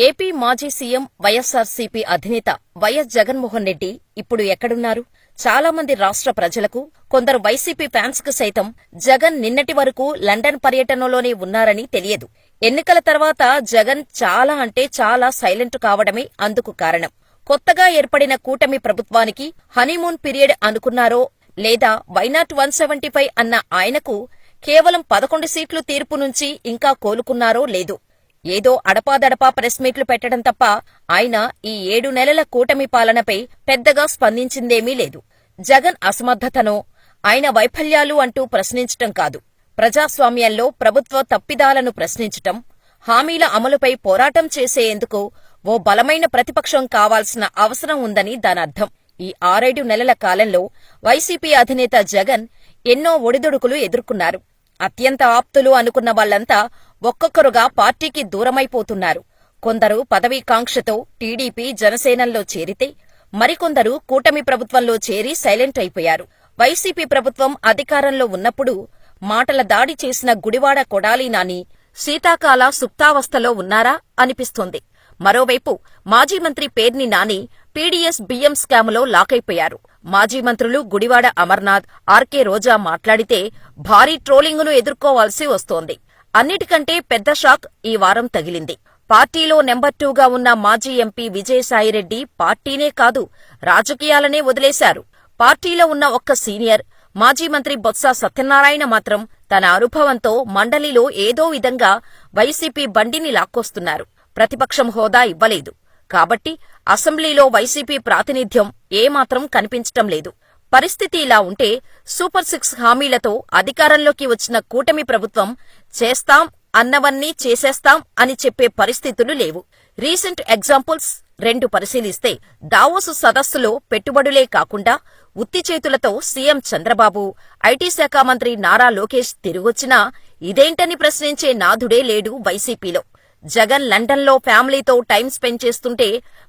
AP మాజీ CM YSRCP అధినేత YS Jaganmohan Reddy ఇప్పుడు ఎక్కడున్నారు? చాలా మంది రాష్ట్ర ప్రజలకు, కొందరు వైసీపీ ఫ్యాన్స్ కు సైతం జగన్ నిన్నటి వరకు లండన్ పర్యటనలోనే ఉన్నారని తెలియదు. ఎన్నికల తర్వాత జగన్ చాలా అంటే చాలా సైలెంట్ కావడమే అందుకు కారణం. కొత్తగా ఏర్పడిన కూటమి ప్రభుత్వానికి హనీమూన్ పీరియడ్ అనుకున్నారో లేదా వైనాట్ 175 అన్న ఆయనకు కేవలం 11 సీట్లు తీర్పు నుంచి ఇంకా కోలుకున్నారో లేదో. ఏదో అడపాదడపా ప్రెస్ మీట్లు పెట్టడం తప్ప ఆయన ఈ 7 నెలల కూటమి పాలనపై పెద్దగా స్పందించిందేమీ లేదు. జగన్ అసమర్థతనో, ఆయన వైఫల్యాలు అంటూ ప్రశ్నించటం కాదు, ప్రజాస్వామ్యంలో ప్రభుత్వ తప్పిదాలను ప్రశ్నించటం, హామీల అమలుపై పోరాటం చేసేందుకు ఓ బలమైన ప్రతిపక్షం కావాల్సిన అవసరం ఉందని దానర్థం. ఈ 6-7 నెలల కాలంలో వైసీపీ అధినేత జగన్ ఎన్నో ఒడిదుడుకులు ఎదుర్కొన్నారు. అత్యంత ఆప్తులు అనుకున్న వాళ్లంతా ఒక్కొక్కరుగా పార్టీకి దూరమైపోతున్నారు. కొందరు పదవీకాంక్షతో టీడీపీ, జనసేనల్లో చేరితే, మరికొందరు కూటమి ప్రభుత్వంలో చేరి సైలెంట్ అయిపోయారు. వైసీపీ ప్రభుత్వం అధికారంలో ఉన్నప్పుడు మాటల దాడి చేసిన గుడివాడ కొడాలి నాని శీతాకాల సుప్తావస్థలో ఉన్నారా అనిపిస్తోంది. మరోవైపు మాజీ మంత్రి పేర్ని నాని పీడీఎస్ బియ్యం స్కాములో లాకైపోయారు. మాజీ మంత్రులు గుడివాడ అమర్నాథ్, ఆర్కే రోజా మాట్లాడితే భారీ ట్రోలింగును ఎదుర్కోవాల్సి వస్తోంది. అన్నిటికంటే పెద్ద షాక్ ఈ వారం తగిలింది. పార్టీలో నెంబర్ 2గా ఉన్న మాజీ ఎంపీ విజయసాయిరెడ్డి పార్టీనే కాదు, రాజకీయాలనే వదిలేశారు. పార్టీలో ఉన్న ఒక్క సీనియర్ మాజీ మంత్రి బొత్స సత్యనారాయణ మాత్రం తన అనుభవంతో మండలిలో ఏదో విధంగా వైసీపీ బండిని లాక్కొస్తున్నారు. ప్రతిపక్షం హోదా ఇవ్వలేదు కాబట్టి అసెంబ్లీలో వైసీపీ ప్రాతినిధ్యం ఏమాత్రం కనిపించటం లేదు. పరిస్థితి ఇలా ఉంటే సూపర్ 6 హామీలతో అధికారంలోకి వచ్చిన కూటమి ప్రభుత్వం చేస్తాం అన్నవన్నీ చేసేస్తాం అని చెప్పే పరిస్థితులు లేవు. రీసెంట్ ఎగ్జాంపుల్స్ 2 పరిశీలిస్తే, దావోసు సదస్సులో పెట్టుబడులే కాకుండా ఉత్తి చేతులతో సీఎం చంద్రబాబు, ఐటీ శాఖ మంత్రి నారా లోకేష్ తిరిగొచ్చినా ఇదేంటని ప్రశ్నించే నాథుడే లేడు వైసీపీలో. జగన్ లండన్లో ఫ్యామిలీతో టైం స్పెండ్ చేస్తుంటే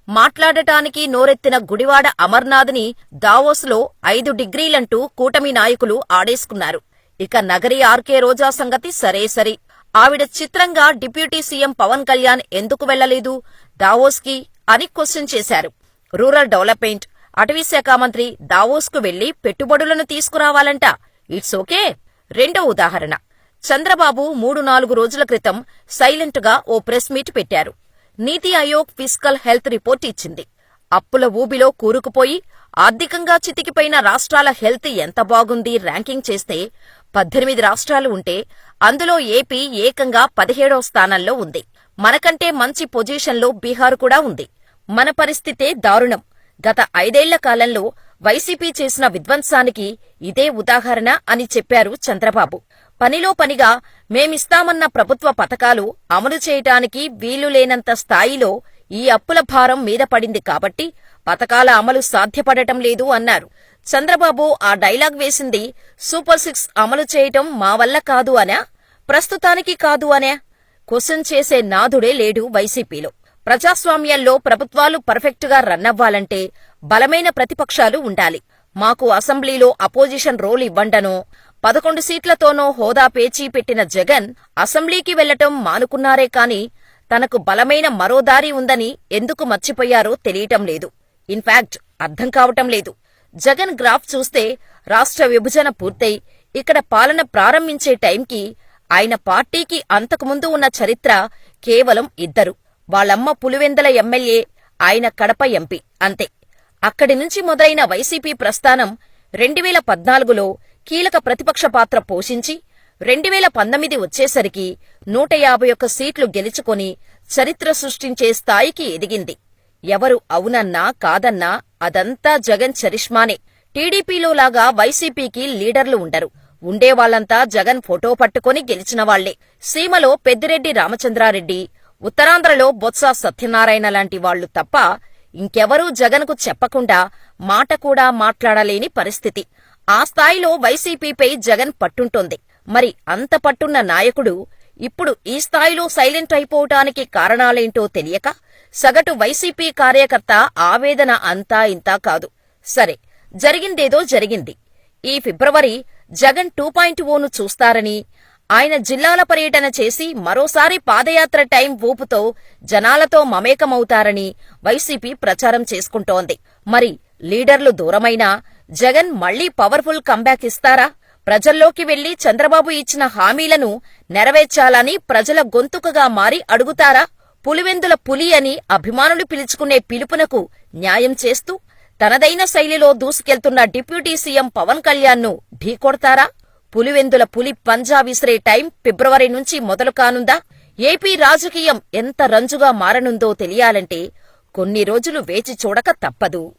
మాట్లాడటానికి నోరెత్తిన గుడివాడ అమర్నాథ్ని దావోస్లో 5 డిగ్రీలంటూ కూటమి నాయకులు ఆడేసుకున్నారు. ఇక నగరి ఆర్కే రోజా సంగతి సరే, ఆవిడ చిత్రంగా డిప్యూటీ సీఎం పవన్ కళ్యాణ్ ఎందుకు వెళ్లలేదు దావోస్కి అని క్వశ్చన్ చేశారు. రూరల్ డెవలప్మెంట్, అటవీశాఖ మంత్రి దావోస్కు వెళ్లి పెట్టుబడులను తీసుకురావాలంట. It's okay. రెండో ఉదాహరణ, చంద్రబాబు 3-4 రోజుల క్రితం సైలెంట్గా ఓ ప్రెస్ మీట్ పెట్టారు. నీతి ఆయోగ్ ఫిస్కల్ హెల్త్ రిపోర్ట్ ఇచ్చింది. అప్పుల ఊబిలో కూరుకుపోయి ఆర్థికంగా చితికిపోయిన రాష్ట్రాల హెల్త్ ఎంత బాగుంది ర్యాంకింగ్ చేస్తే 18 రాష్ట్రాలు ఉంటే అందులో ఏపీ ఏకంగా 17వ స్థానంలో ఉంది. మనకంటే మంచి పొజిషన్లో బీహార్ కూడా ఉంది. మన పరిస్థితే దారుణం. గత 5 ఏళ్ల కాలంలో వైసీపీ చేసిన విధ్వంసానికి ఇదే ఉదాహరణ అని చెప్పారు చంద్రబాబు. పనిలో పనిగా మేమిస్తామన్న ప్రభుత్వ పథకాలు అమలు చేయటానికి వీలులేనంత స్థాయిలో ఈ అప్పుల భారం మీద పడింది కాబట్టి పథకాల అమలు సాధ్యపడటం లేదు అన్నారు. చంద్రబాబు ఆ డైలాగ్ వేసింది సూపర్ 6 అమలు చేయటం మా వల్ల కాదు అనా, ప్రస్తుతానికి కాదు అనా? క్వశ్చన్ చేసే నాథుడే లేడు వైసీపీలో. ప్రజాస్వామ్యంలో ప్రభుత్వాలు పర్ఫెక్ట్గా రన్నవ్వాలంటే బలమైన ప్రతిపక్షాలు ఉండాలి. మాకు అసెంబ్లీలో అపోజిషన్ రోల్ ఇవ్వండనో, 11 సీట్లతోనో హోదా పేచీ పెట్టిన జగన్ అసెంబ్లీకి వెళ్లటం మానుకున్నారే కాని తనకు బలమైన మరో దారి ఉందని ఎందుకు మర్చిపోయారో తెలియటం లేదు. ఇన్ఫాక్ట్ అర్థం కావటం లేదు. జగన్ గ్రాఫ్ చూస్తే రాష్ట్ర విభజన పూర్తయి ఇక్కడ పాలన ప్రారంభించే టైంకి ఆయన పార్టీకి అంతకుముందు ఉన్న చరిత్ర కేవలం 2. వాళ్ళమ్మ పులివెందల ఎమ్మెల్యే, ఆయన కడప ఎంపీ, అంతే. అక్కడి నుంచి మొదలైన వైసీపీ ప్రస్థానం 2014లో కీలక ప్రతిపక్ష పాత్ర పోషించి 2019 వచ్చేసరికి 151 సీట్లు గెలుచుకొని చరిత్ర సృష్టించే స్థాయికి ఎదిగింది. ఎవరు అవునన్నా కాదన్నా అదంతా జగన్ చరిష్మానే. టీడీపీలోలాగా వైసీపీకి లీడర్లు ఉండరు. ఉండేవాళ్లంతా జగన్ ఫోటో పట్టుకొని గెలిచినవాళ్లే. సీమలో పెద్దిరెడ్డి రామచంద్రారెడ్డి, ఉత్తరాంధ్రలో బొత్స సత్యనారాయణ లాంటి వాళ్లు తప్ప ఇంకెవరూ జగన్కు చెప్పకుండా మాట కూడా మాట్లాడలేని పరిస్థితి. ఆ స్థాయిలో వైసీపీపై జగన్ పట్టుంటోంది. మరి అంత పట్టున్న నాయకుడు ఇప్పుడు ఈ స్థాయిలో సైలెంట్ అయిపోవటానికి కారణాలేంటో తెలియక సగటు వైసీపీ కార్యకర్త ఆవేదన అంతా ఇంతా కాదు. సరే, జరిగిందేదో జరిగింది. ఈ ఫిబ్రవరి జగన్ 2.0ను చూస్తారని, ఆయన జిల్లాల పర్యటన చేసి మరోసారి పాదయాత్ర టైం ఊపుతో జనాలతో మమేకమవుతారని వైసీపీ ప్రచారం చేసుకుంటోంది. మరి లీడర్లు దూరమైనా జగన్ మళ్లీ పవర్ఫుల్ కంబ్యాక్ ఇస్తారా? ప్రజల్లోకి వెళ్లి చంద్రబాబు ఇచ్చిన హామీలను నెరవేర్చాలని ప్రజల గొంతుకగా మారి అడుగుతారా? పులివెందుల పులి అని అభిమానులు పిలుచుకునే పిలుపునకు న్యాయం చేస్తూ తనదైన శైలిలో దూసుకెళ్తున్న డిప్యూటీ సీఎం పవన్ కళ్యాణ్ను ఢీకొడతారా? పులివెందుల పులి పంజా విసిరే టైం ఫిబ్రవరి నుంచి మొదలు కానుందా? ఏపీ రాజకీయం ఎంత రంజుగా మారనుందో తెలియాలంటే కొన్ని రోజులు వేచి చూడక తప్పదు.